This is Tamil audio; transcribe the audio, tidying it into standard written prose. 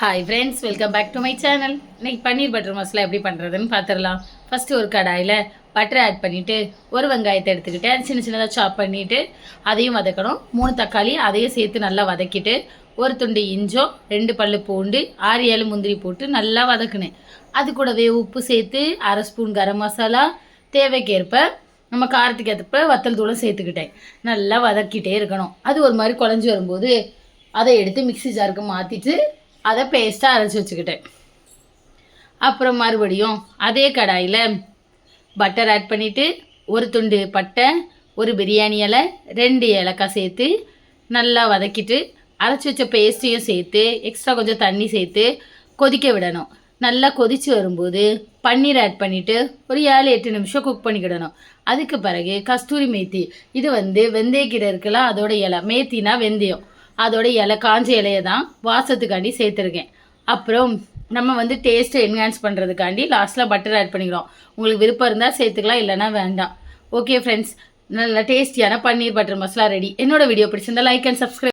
Hi friends, welcome back to my channel. இன்றைக்கி பன்னீர் பட்டர் மசாலா எப்படி பண்ணுறதுன்னு பார்த்துடலாம். ஃபஸ்ட்டு ஒரு கடாயில் பட்டர் ஆட் பண்ணிவிட்டு ஒரு வெங்காயத்தை எடுத்துக்கிட்டு அது சின்ன சின்னதாக சாப் பண்ணிவிட்டு அதையும் வதக்கணும். 3 தக்காளி அதையும் சேர்த்து நல்லா வதக்கிட்டு ஒரு துண்டு இஞ்சம் 2 பல்லு பூண்டு 6-7 முந்திரி போட்டு நல்லா வதக்குனேன். அது கூடவே உப்பு சேர்த்து 1/2 ஸ்பூன் கரம் மசாலா, தேவைக்கேற்ப நம்ம காரத்துக்கு ஏற்றப்ப வத்தல் தூளும் சேர்த்துக்கிட்டேன். நல்லா வதக்கிட்டே இருக்கணும். அது ஒரு மாதிரி குழஞ்சி வரும்போது அதை எடுத்து மிக்ஸி ஜாருக்கு மாற்றிட்டு அதை பேஸ்ட்டாக அரைச்சி வச்சுக்கிட்டேன். அப்புறம் மறுபடியும் அதே கடாயில் பட்டர் ஆட் பண்ணிவிட்டு ஒரு துண்டு பட்டை, ஒரு பிரியாணி இலை, 2 ஏலக்காய் சேர்த்து நல்லா வதக்கிட்டு அரைச்சி வச்ச பேஸ்ட்டையும் சேர்த்து எக்ஸ்ட்ரா கொஞ்சம் தண்ணி சேர்த்து கொதிக்க விடணும். நல்லா கொதித்து வரும்போது பன்னீர் ஆட் பண்ணிவிட்டு ஒரு 7-8 நிமிஷம் குக் பண்ணிக்கிடணும். அதுக்கு பிறகு கஸ்தூரி மேத்தி, இது வெந்தயக்கீரை இருக்கலாம், அதோட இலை. மேத்தினா வெந்தயம், அதோட இலை, காஞ்ச இலையை தான் வாசத்துக்காண்டி சேர்த்துருக்கேன். அப்புறம் நம்ம டேஸ்ட்டை என்ஹான்ஸ் பண்ணுறதுக்காண்டி லாஸ்ட்டில் பட்டர் ஆட் பண்ணிக்கிறோம். உங்களுக்கு விருப்பம் இருந்தால் சேர்த்துக்கலாம், இல்லைனா வேண்டாம். ஓகே ஃப்ரெண்ட்ஸ், நல்ல டேஸ்டியான பன்னீர் பட்டர் மசாலா ரெடி. என்னோட வீடியோ பிடிச்சிருந்தா லைக் அண்ட் சப்ஸ்கிரைப்.